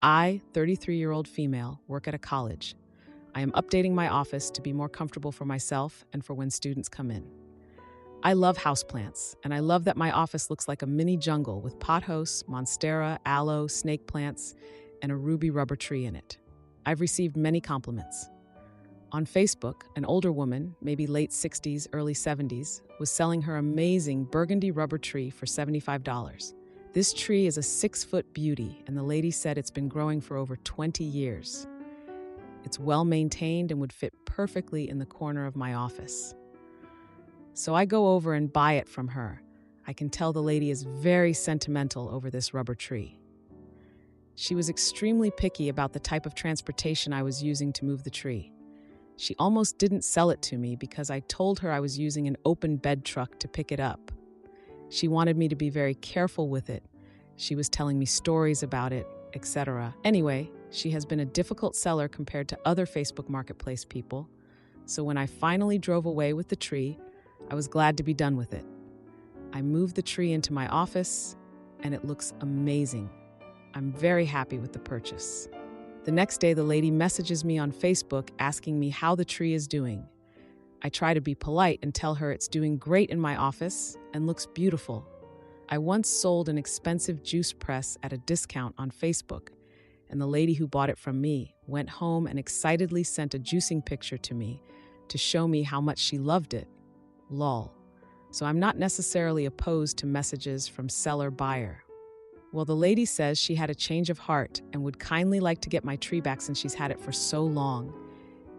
I, 33-year-old female, work at a college. I am updating my office to be more comfortable for myself and for when students come in. I love houseplants, and I love that my office looks like a mini jungle with pothos, monstera, aloe, snake plants, and a ruby rubber tree in it. I've received many compliments. On Facebook, an older woman, maybe late 60s, early 70s, was selling her amazing burgundy rubber tree for $75. This tree is a 6-foot beauty, and the lady said it's been growing for over 20 years. It's well maintained and would fit perfectly in the corner of my office. So I go over and buy it from her. I can tell the lady is very sentimental over this rubber tree. She was extremely picky about the type of transportation I was using to move the tree. She almost didn't sell it to me because I told her I was using an open bed truck to pick it up. She wanted me to be very careful with it. She was telling me stories about it, etc. Anyway, she has been a difficult seller compared to other Facebook Marketplace people. So when I finally drove away with the tree, I was glad to be done with it. I moved the tree into my office, and it looks amazing. I'm very happy with the purchase. The next day, the lady messages me on Facebook asking me how the tree is doing. I try to be polite and tell her it's doing great in my office and looks beautiful. I once sold an expensive juice press at a discount on Facebook, and the lady who bought it from me went home and excitedly sent a juicing picture to me to show me how much she loved it. Lol. So I'm not necessarily opposed to messages from seller-buyer. Well, the lady says she had a change of heart and would kindly like to get my tree back since she's had it for so long,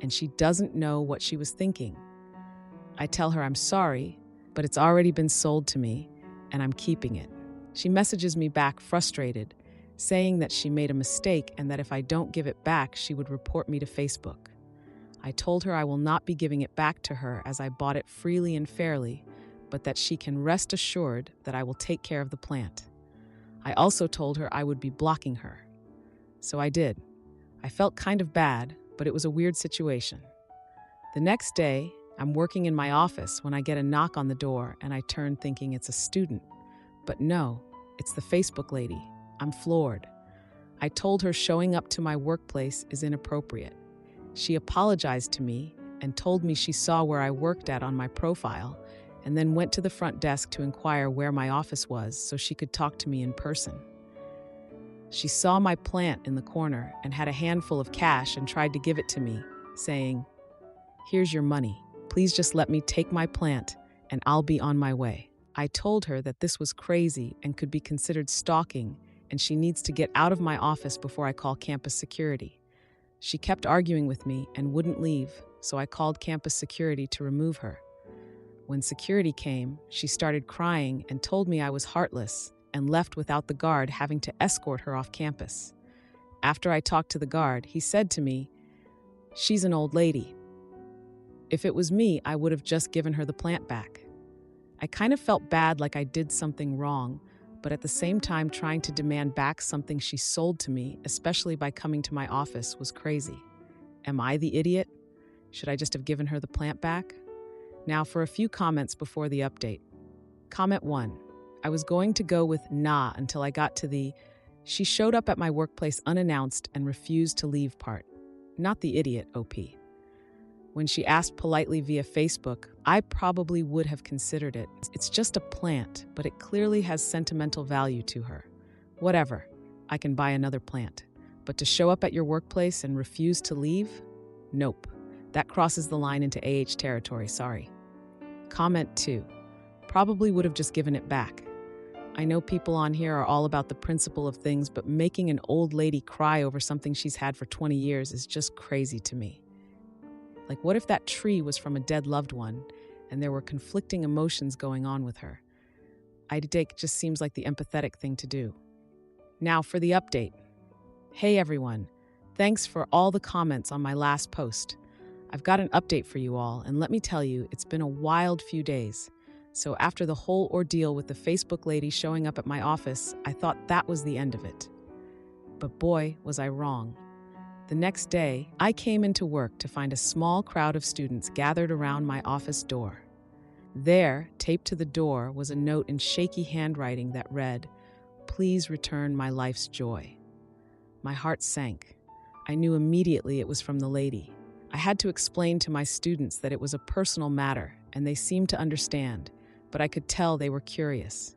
and she doesn't know what she was thinking. I tell her I'm sorry, but it's already been sold to me, and I'm keeping it. She messages me back frustrated, saying that she made a mistake and that if I don't give it back, she would report me to Facebook. I told her I will not be giving it back to her as I bought it freely and fairly, but that she can rest assured that I will take care of the plant. I also told her I would be blocking her. So I did. I felt kind of bad, but it was a weird situation. The next day, I'm working in my office when I get a knock on the door and I turn thinking it's a student. But no, it's the Facebook lady. I'm floored. I told her showing up to my workplace is inappropriate. She apologized to me and told me she saw where I worked at on my profile and then went to the front desk to inquire where my office was so she could talk to me in person. She saw my plant in the corner and had a handful of cash and tried to give it to me, saying, "Here's your money. Please just let me take my plant and I'll be on my way." I told her that this was crazy and could be considered stalking, and she needs to get out of my office before I call campus security. She kept arguing with me and wouldn't leave, so I called campus security to remove her. When security came, she started crying and told me I was heartless and left without the guard having to escort her off campus. After I talked to the guard, he said to me, "She's an old lady. If it was me, I would have just given her the plant back." I kind of felt bad like I did something wrong, but at the same time trying to demand back something she sold to me, especially by coming to my office, was crazy. Am I the idiot? Should I just have given her the plant back? Now for a few comments before the update. Comment 1. I was going to go with nah until I got to the "she showed up at my workplace unannounced and refused to leave" part. Not the idiot, OP. When she asked politely via Facebook, I probably would have considered it. It's just a plant, but it clearly has sentimental value to her. Whatever, I can buy another plant. But to show up at your workplace and refuse to leave? Nope. That crosses the line into AH territory, sorry. Comment 2. Probably would have just given it back. I know people on here are all about the principle of things, but making an old lady cry over something she's had for 20 years is just crazy to me. Like, what if that tree was from a dead loved one and there were conflicting emotions going on with her? It just seems like the empathetic thing to do. Now for the update. Hey everyone, thanks for all the comments on my last post. I've got an update for you all, and let me tell you, it's been a wild few days. So after the whole ordeal with the Facebook lady showing up at my office, I thought that was the end of it. But boy, was I wrong. The next day, I came into work to find a small crowd of students gathered around my office door. There, taped to the door, was a note in shaky handwriting that read, "Please return my life's joy." My heart sank. I knew immediately it was from the lady. I had to explain to my students that it was a personal matter, and they seemed to understand, but I could tell they were curious.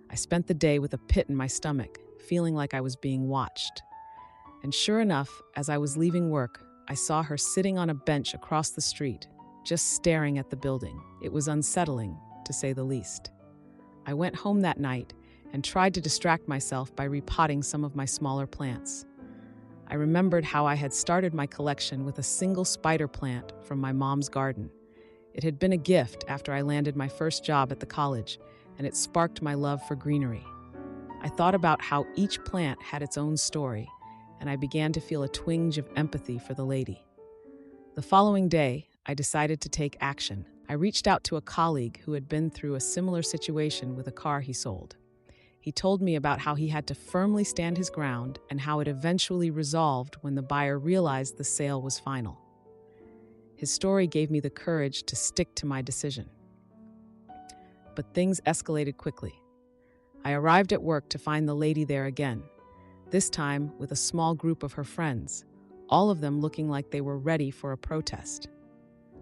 I spent the day with a pit in my stomach, feeling like I was being watched. And sure enough, as I was leaving work, I saw her sitting on a bench across the street, just staring at the building. It was unsettling, to say the least. I went home that night and tried to distract myself by repotting some of my smaller plants. I remembered how I had started my collection with a single spider plant from my mom's garden. It had been a gift after I landed my first job at the college, and it sparked my love for greenery. I thought about how each plant had its own story, and I began to feel a twinge of empathy for the lady. The following day, I decided to take action. I reached out to a colleague who had been through a similar situation with a car he sold. He told me about how he had to firmly stand his ground and how it eventually resolved when the buyer realized the sale was final. His story gave me the courage to stick to my decision. But things escalated quickly. I arrived at work to find the lady there again, this time with a small group of her friends, all of them looking like they were ready for a protest.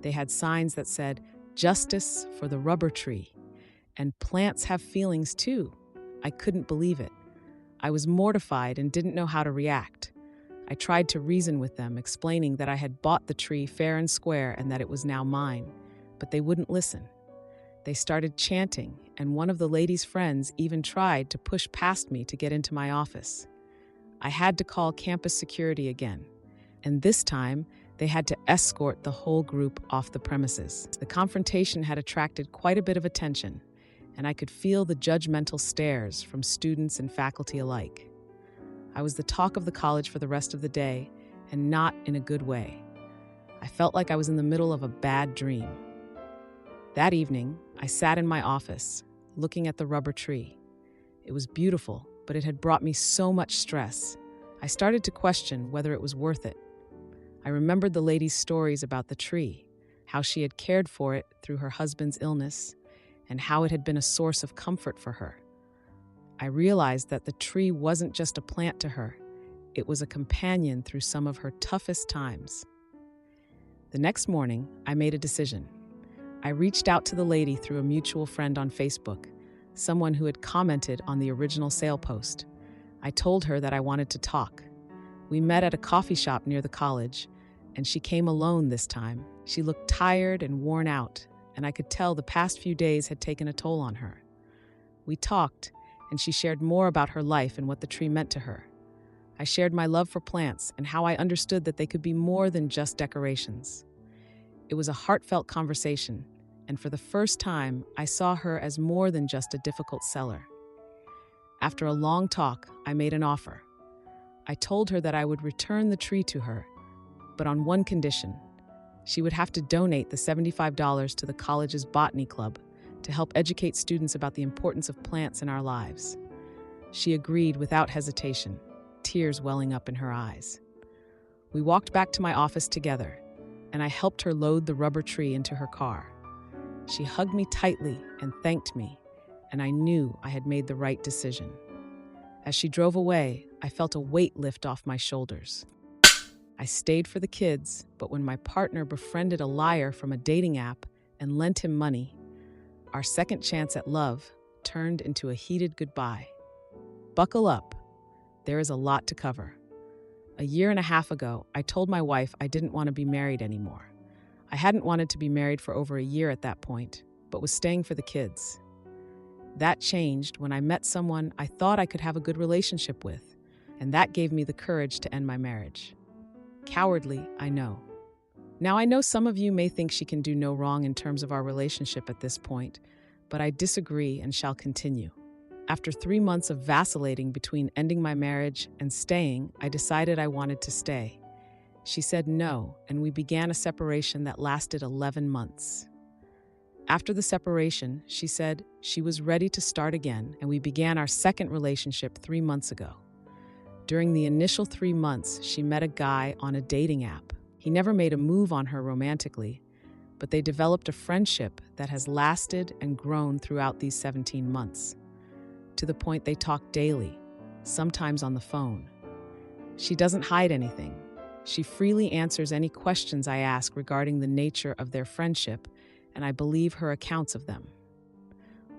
They had signs that said, "Justice for the rubber tree," and "Plants have feelings too." I couldn't believe it. I was mortified and didn't know how to react. I tried to reason with them, explaining that I had bought the tree fair and square and that it was now mine, but they wouldn't listen. They started chanting, and one of the lady's friends even tried to push past me to get into my office. I had to call campus security again, and this time they had to escort the whole group off the premises. The confrontation had attracted quite a bit of attention, and I could feel the judgmental stares from students and faculty alike. I was the talk of the college for the rest of the day, and not in a good way. I felt like I was in the middle of a bad dream. That evening, I sat in my office, looking at the rubber tree. It was beautiful, but it had brought me so much stress. I started to question whether it was worth it. I remembered the lady's stories about the tree, how she had cared for it through her husband's illness, and how it had been a source of comfort for her. I realized that the tree wasn't just a plant to her, it was a companion through some of her toughest times. The next morning, I made a decision. I reached out to the lady through a mutual friend on Facebook, someone who had commented on the original sale post. I told her that I wanted to talk. We met at a coffee shop near the college, and she came alone this time. She looked tired and worn out, and I could tell the past few days had taken a toll on her. We talked, and she shared more about her life and what the tree meant to her. I shared my love for plants and how I understood that they could be more than just decorations. It was a heartfelt conversation, and for the first time, I saw her as more than just a difficult seller. After a long talk, I made an offer. I told her that I would return the tree to her, but on one condition. She would have to donate the $75 to the college's botany club to help educate students about the importance of plants in our lives. She agreed without hesitation, tears welling up in her eyes. We walked back to my office together, and I helped her load the rubber tree into her car. She hugged me tightly and thanked me, and I knew I had made the right decision. As she drove away, I felt a weight lift off my shoulders. I stayed for the kids, but when my partner befriended a liar from a dating app and lent him money, our second chance at love turned into a heated goodbye. Buckle up. There is a lot to cover. A year and a half ago, I told my wife I didn't want to be married anymore. I hadn't wanted to be married for over a year at that point, but was staying for the kids. That changed when I met someone I thought I could have a good relationship with, and that gave me the courage to end my marriage. Cowardly, I know. Now, I know some of you may think she can do no wrong in terms of our relationship at this point, but I disagree and shall continue. After 3 months of vacillating between ending my marriage and staying, I decided I wanted to stay. She said no, and we began a separation that lasted 11 months. After the separation, she said she was ready to start again, and we began our second relationship 3 months ago. During the initial 3 months, she met a guy on a dating app. He never made a move on her romantically, but they developed a friendship that has lasted and grown throughout these 17 months, to the point they talk daily, sometimes on the phone. She doesn't hide anything. She freely answers any questions I ask regarding the nature of their friendship, and I believe her accounts of them.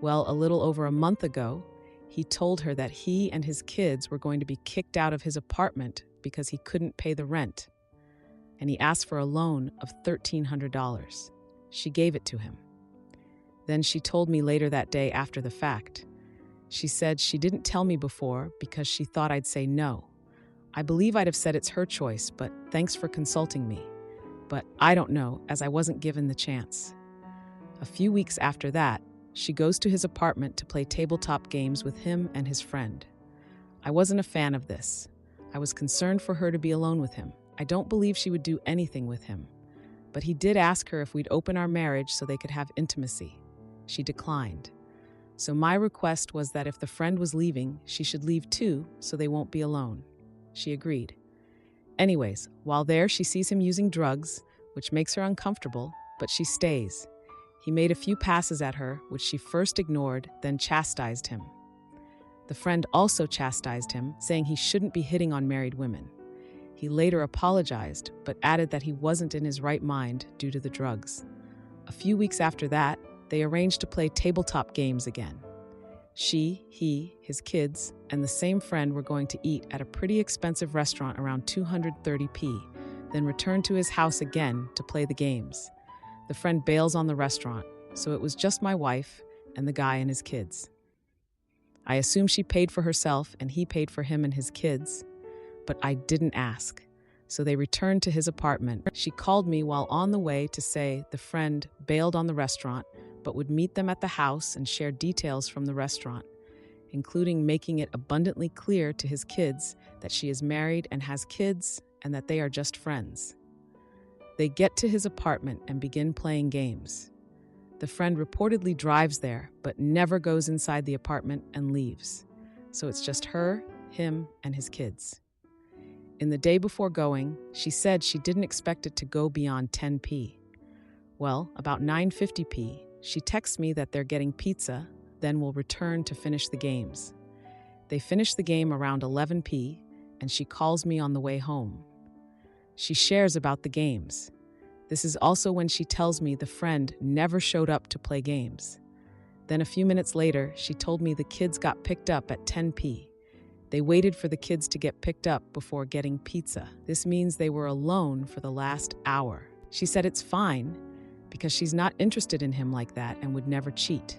Well, a little over a month ago, he told her that he and his kids were going to be kicked out of his apartment because he couldn't pay the rent, and he asked for a loan of $1,300. She gave it to him. Then she told me later that day after the fact. She said she didn't tell me before because she thought I'd say no. I believe I'd have said it's her choice, but thanks for consulting me. But I don't know, as I wasn't given the chance. A few weeks after that, she goes to his apartment to play tabletop games with him and his friend. I wasn't a fan of this. I was concerned for her to be alone with him. I don't believe she would do anything with him. But he did ask her if we'd open our marriage so they could have intimacy. She declined. So my request was that if the friend was leaving, she should leave too, so they won't be alone. She agreed. Anyways, while there, she sees him using drugs, which makes her uncomfortable, but she stays. He made a few passes at her, which she first ignored, then chastised him. The friend also chastised him, saying he shouldn't be hitting on married women. He later apologized, but added that he wasn't in his right mind due to the drugs. A few weeks after that, they arranged to play tabletop games again. She, he, his kids, and the same friend were going to eat at a pretty expensive restaurant around 230p, then return to his house again to play the games. The friend bails on the restaurant, so it was just my wife and the guy and his kids. I assume she paid for herself and he paid for him and his kids, but I didn't ask. So they returned to his apartment. She called me while on the way to say the friend bailed on the restaurant, but would meet them at the house and share details from the restaurant, including making it abundantly clear to his kids that she is married and has kids and that they are just friends. They get to his apartment and begin playing games. The friend reportedly drives there, but never goes inside the apartment and leaves. So it's just her, him, and his kids. In the day before going, she said she didn't expect it to go beyond 10p. Well, about 9:50p, she texts me that they're getting pizza, then will return to finish the games. They finish the game around 11p, and she calls me on the way home. She shares about the games. This is also when she tells me the friend never showed up to play games. Then a few minutes later, she told me the kids got picked up at 10p. They waited for the kids to get picked up before getting pizza. This means they were alone for the last hour. She said it's fine because she's not interested in him like that and would never cheat.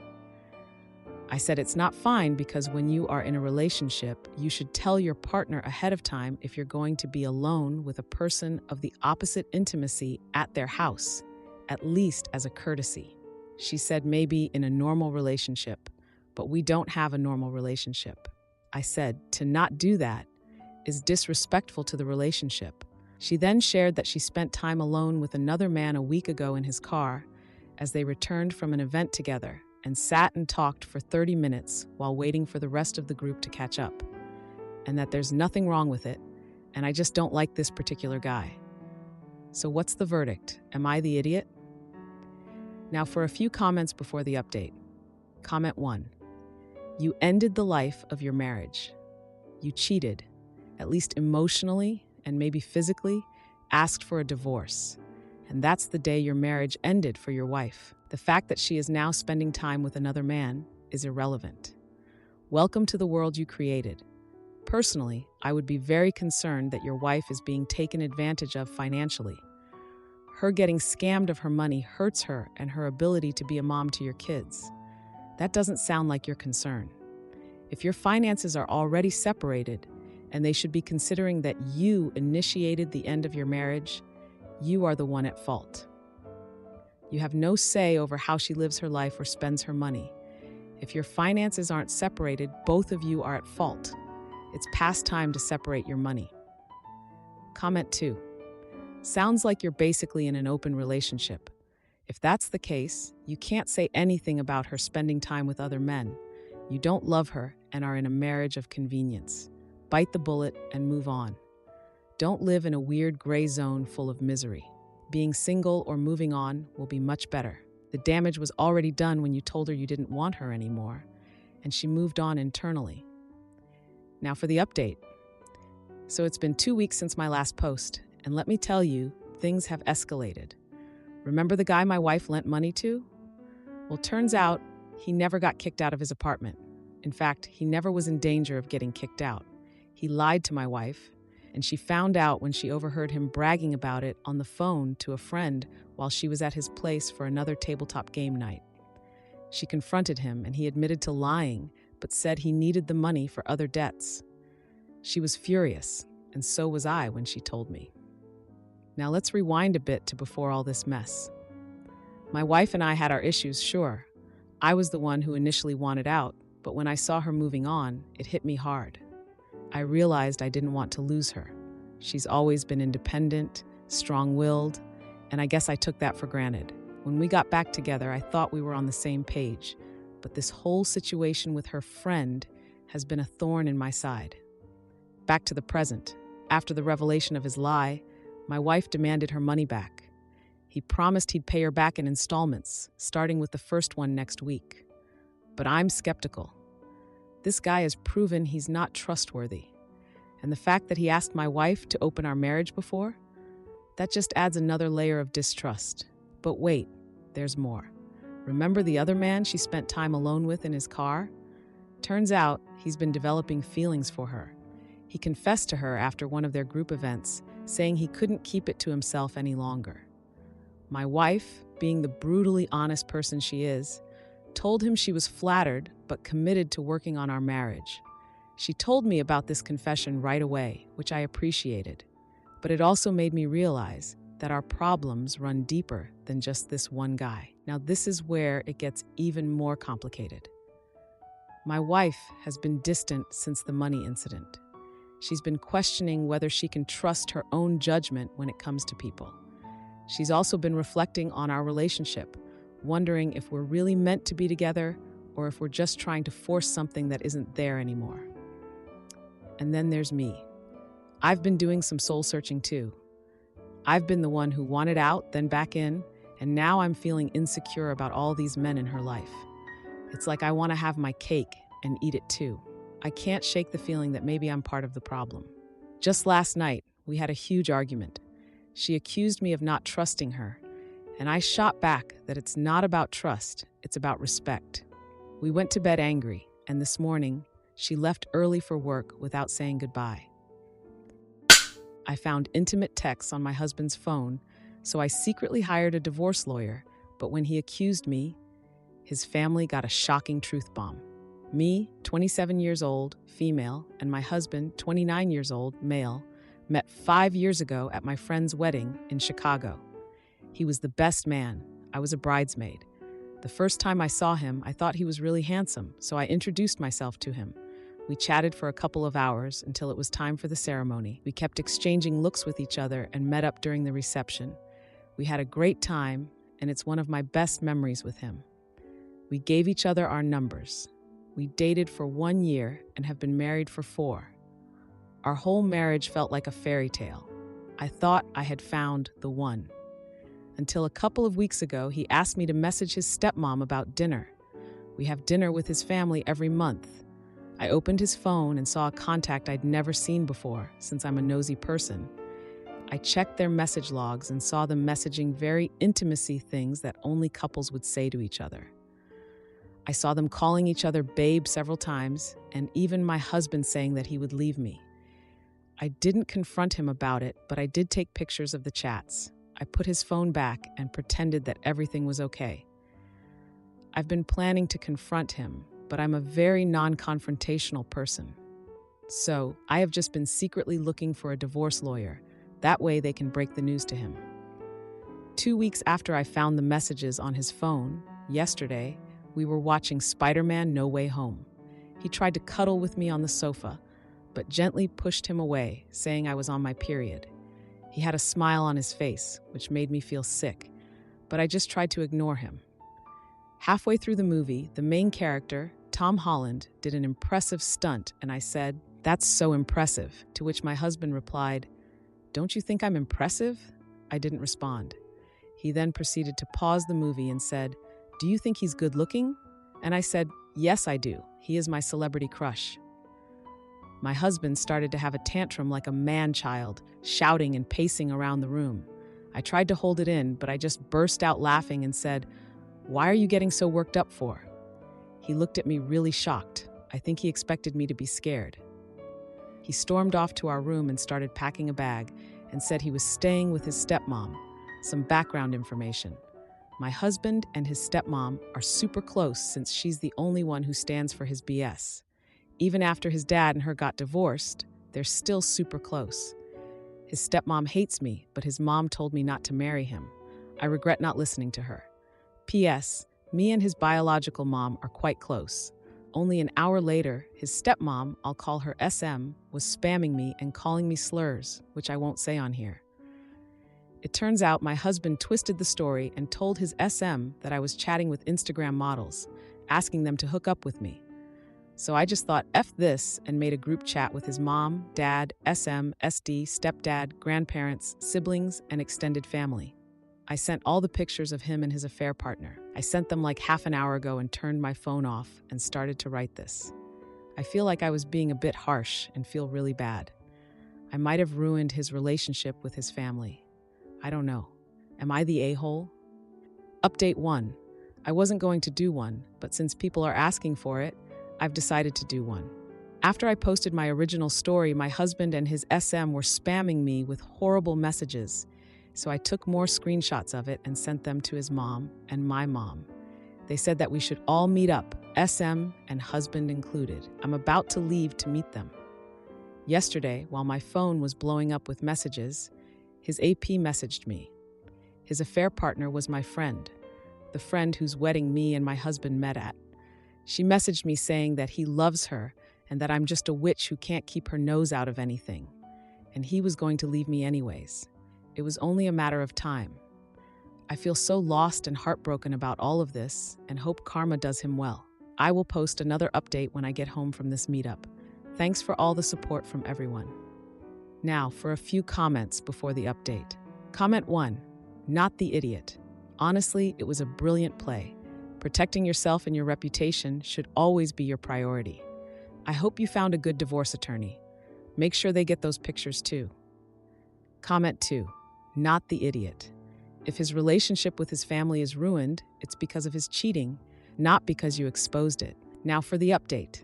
I said it's not fine because when you are in a relationship, you should tell your partner ahead of time if you're going to be alone with a person of the opposite intimacy at their house, at least as a courtesy. She said maybe in a normal relationship, but we don't have a normal relationship. I said to not do that is disrespectful to the relationship. She then shared that she spent time alone with another man a week ago in his car as they returned from an event together and sat and talked for 30 minutes while waiting for the rest of the group to catch up, and that there's nothing wrong with it, and I just don't like this particular guy. So what's the verdict? Am I the idiot? Now for a few comments before the update. Comment 1. You ended the life of your marriage. You cheated, at least emotionally and maybe physically, asked for a divorce. And that's the day your marriage ended for your wife. The fact that she is now spending time with another man is irrelevant. Welcome to the world you created. Personally, I would be very concerned that your wife is being taken advantage of financially. Her getting scammed of her money hurts her and her ability to be a mom to your kids. That doesn't sound like your concern. If your finances are already separated and they should be considering that you initiated the end of your marriage, you are the one at fault. You have no say over how she lives her life or spends her money. If your finances aren't separated, both of you are at fault. It's past time to separate your money. Comment 2. Sounds like you're basically in an open relationship. If that's the case, you can't say anything about her spending time with other men. You don't love her and are in a marriage of convenience. Bite the bullet and move on. Don't live in a weird gray zone full of misery. Being single or moving on will be much better. The damage was already done when you told her you didn't want her anymore, and she moved on internally. Now for the update. So it's been 2 weeks since my last post, and let me tell you, things have escalated. Remember the guy my wife lent money to? Well, turns out he never got kicked out of his apartment. In fact, he never was in danger of getting kicked out. He lied to my wife, and she found out when she overheard him bragging about it on the phone to a friend while she was at his place for another tabletop game night. She confronted him, and he admitted to lying, but said he needed the money for other debts. She was furious, and so was I when she told me. Now let's rewind a bit to before all this mess. My wife and I had our issues, sure. I was the one who initially wanted out, but when I saw her moving on, it hit me hard. I realized I didn't want to lose her. She's always been independent, strong-willed, and I guess I took that for granted. When we got back together, I thought we were on the same page, but this whole situation with her friend has been a thorn in my side. Back to the present. After the revelation of his lie, my wife demanded her money back. He promised he'd pay her back in installments, starting with the first one next week. But I'm skeptical. This guy has proven he's not trustworthy. And the fact that he asked my wife to open our marriage before, that just adds another layer of distrust. But wait, there's more. Remember the other man she spent time alone with in his car? Turns out he's been developing feelings for her. He confessed to her after one of their group events, saying he couldn't keep it to himself any longer. My wife, being the brutally honest person she is, told him she was flattered but committed to working on our marriage. She told me about this confession right away, which I appreciated. But it also made me realize that our problems run deeper than just this one guy. Now, this is where it gets even more complicated. My wife has been distant since the money incident. She's been questioning whether she can trust her own judgment when it comes to people. She's also been reflecting on our relationship, wondering if we're really meant to be together or if we're just trying to force something that isn't there anymore. And then there's me. I've been doing some soul searching too. I've been the one who wanted out, then back in, and now I'm feeling insecure about all these men in her life. It's like I want to have my cake and eat it too. I can't shake the feeling that maybe I'm part of the problem. Just last night, we had a huge argument. She accused me of not trusting her, and I shot back that it's not about trust, it's about respect. We went to bed angry, and this morning, she left early for work without saying goodbye. I found intimate texts on my husband's phone, so I secretly hired a divorce lawyer, but when he accused me, his family got a shocking truth bomb. Me, 27 years old, female, and my husband, 29 years old, male, met 5 years ago at my friend's wedding in Chicago. He was the best man. I was a bridesmaid. The first time I saw him, I thought he was really handsome, so I introduced myself to him. We chatted for a couple of hours until it was time for the ceremony. We kept exchanging looks with each other and met up during the reception. We had a great time, and it's one of my best memories with him. We gave each other our numbers. We dated for 1 year and have been married for 4. Our whole marriage felt like a fairy tale. I thought I had found the one. Until a couple of weeks ago, he asked me to message his stepmom about dinner. We have dinner with his family every month. I opened his phone and saw a contact I'd never seen before, since I'm a nosy person. I checked their message logs and saw them messaging very intimacy things that only couples would say to each other. I saw them calling each other babe several times, and even my husband saying that he would leave me. I didn't confront him about it, but I did take pictures of the chats. I put his phone back and pretended that everything was okay. I've been planning to confront him, but I'm a very non-confrontational person. So I have just been secretly looking for a divorce lawyer. That way they can break the news to him. 2 weeks after I found the messages on his phone, yesterday, we were watching Spider-Man: No Way Home. He tried to cuddle with me on the sofa, but gently pushed him away, saying I was on my period. He had a smile on his face, which made me feel sick, but I just tried to ignore him. Halfway through the movie, the main character, Tom Holland, did an impressive stunt, and I said, "That's so impressive," to which my husband replied, "Don't you think I'm impressive?" I didn't respond. He then proceeded to pause the movie and said, "Do you think he's good looking?" And I said, "Yes, I do. He is my celebrity crush." My husband started to have a tantrum like a man-child, shouting and pacing around the room. I tried to hold it in, but I just burst out laughing and said, "Why are you getting so worked up for?" He looked at me really shocked. I think he expected me to be scared. He stormed off to our room and started packing a bag and said he was staying with his stepmom. Some background information. My husband and his stepmom are super close since she's the only one who stands for his BS. Even after his dad and her got divorced, they're still super close. His stepmom hates me, but his mom told me not to marry him. I regret not listening to her. P.S. Me and his biological mom are quite close. Only an hour later, his stepmom, I'll call her SM, was spamming me and calling me slurs, which I won't say on here. It turns out my husband twisted the story and told his SM that I was chatting with Instagram models, asking them to hook up with me. So I just thought, F this, and made a group chat with his mom, dad, SM, SD, stepdad, grandparents, siblings, and extended family. I sent all the pictures of him and his affair partner. I sent them like half an hour ago and turned my phone off and started to write this. I feel like I was being a bit harsh and feel really bad. I might have ruined his relationship with his family. I don't know. Am I the a-hole? Update 1. I wasn't going to do one, but since people are asking for it, I've decided to do one. After I posted my original story, my husband and his SM were spamming me with horrible messages, so I took more screenshots of it and sent them to his mom and my mom. They said that we should all meet up, SM and husband included. I'm about to leave to meet them. Yesterday, while my phone was blowing up with messages, his AP messaged me. His affair partner was my friend, the friend whose wedding me and my husband met at. She messaged me saying that he loves her and that I'm just a witch who can't keep her nose out of anything. And he was going to leave me anyways. It was only a matter of time. I feel so lost and heartbroken about all of this and hope karma does him well. I will post another update when I get home from this meetup. Thanks for all the support from everyone. Now, for a few comments before the update. Comment 1. Not the idiot. Honestly, it was a brilliant play. Protecting yourself and your reputation should always be your priority. I hope you found a good divorce attorney. Make sure they get those pictures too. Comment 2. Not the idiot. If his relationship with his family is ruined, it's because of his cheating, not because you exposed it. Now for the update.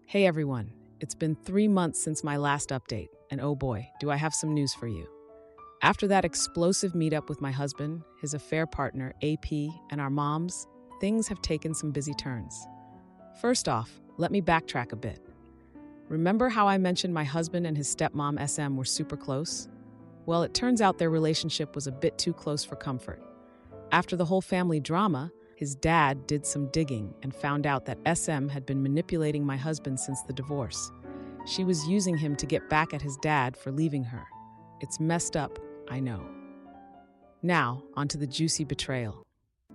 Hey everyone, it's been 3 months since my last update, and oh boy, do I have some news for you. After that explosive meetup with my husband, his affair partner, AP, and our moms, things have taken some busy turns. First off, let me backtrack a bit. Remember how I mentioned my husband and his stepmom SM were super close? Well, it turns out their relationship was a bit too close for comfort. After the whole family drama, his dad did some digging and found out that SM had been manipulating my husband since the divorce. She was using him to get back at his dad for leaving her. It's messed up, I know. Now, onto the juicy betrayal.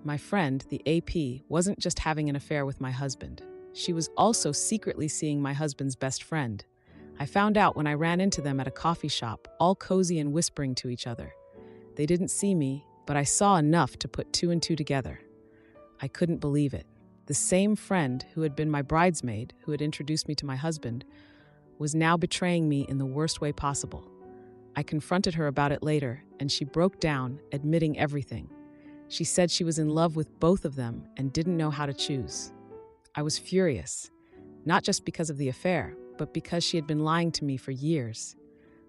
My friend, the AP, wasn't just having an affair with my husband. She was also secretly seeing my husband's best friend. I found out when I ran into them at a coffee shop, all cozy and whispering to each other. They didn't see me, but I saw enough to put 2 and 2 together. I couldn't believe it. The same friend who had been my bridesmaid, who had introduced me to my husband, was now betraying me in the worst way possible. I confronted her about it later, and she broke down, admitting everything. She said she was in love with both of them and didn't know how to choose. I was furious, not just because of the affair, but because she had been lying to me for years.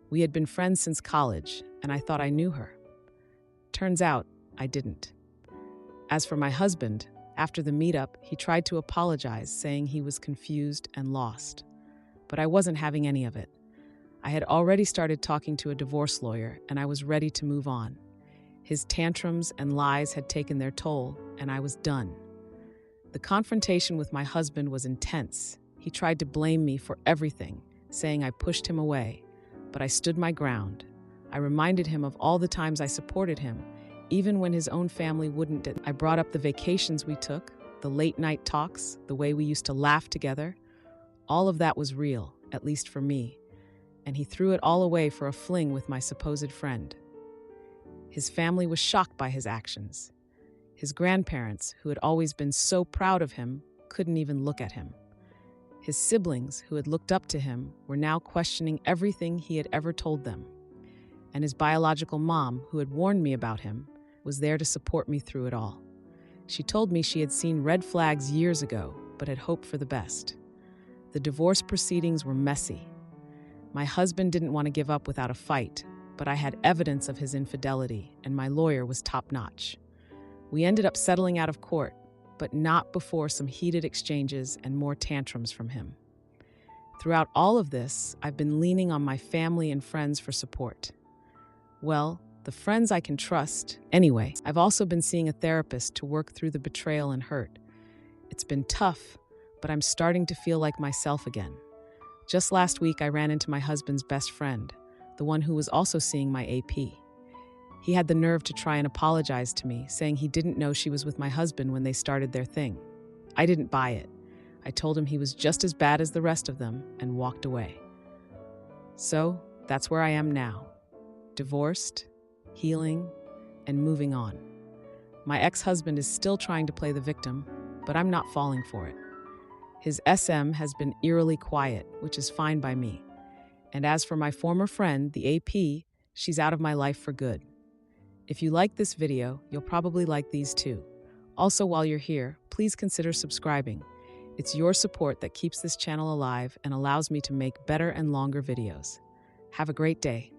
We had been friends since college, and I thought I knew her. Turns out, I didn't. As for my husband, after the meetup, he tried to apologize, saying he was confused and lost. But I wasn't having any of it. I had already started talking to a divorce lawyer, and I was ready to move on. His tantrums and lies had taken their toll, and I was done. The confrontation with my husband was intense. He tried to blame me for everything, saying I pushed him away, but I stood my ground. I reminded him of all the times I supported him, even when his own family wouldn't. I brought up the vacations we took, the late-night talks, the way we used to laugh together. All of that was real, at least for me, and he threw it all away for a fling with my supposed friend. His family was shocked by his actions. His grandparents, who had always been so proud of him, couldn't even look at him. His siblings, who had looked up to him, were now questioning everything he had ever told them. And his biological mom, who had warned me about him, was there to support me through it all. She told me she had seen red flags years ago, but had hoped for the best. The divorce proceedings were messy. My husband didn't want to give up without a fight, but I had evidence of his infidelity, and my lawyer was top-notch. We ended up settling out of court, but not before some heated exchanges and more tantrums from him. Throughout all of this, I've been leaning on my family and friends for support. Well, the friends I can trust. Anyway, I've also been seeing a therapist to work through the betrayal and hurt. It's been tough, but I'm starting to feel like myself again. Just last week, I ran into my husband's best friend, the one who was also seeing my AP. He had the nerve to try and apologize to me, saying he didn't know she was with my husband when they started their thing. I didn't buy it. I told him he was just as bad as the rest of them and walked away. So, that's where I am now. Divorced, healing, and moving on. My ex-husband is still trying to play the victim, but I'm not falling for it. His SM has been eerily quiet, which is fine by me. And as for my former friend, the AP, she's out of my life for good. If you like this video, you'll probably like these too. Also, while you're here, please consider subscribing. It's your support that keeps this channel alive and allows me to make better and longer videos. Have a great day.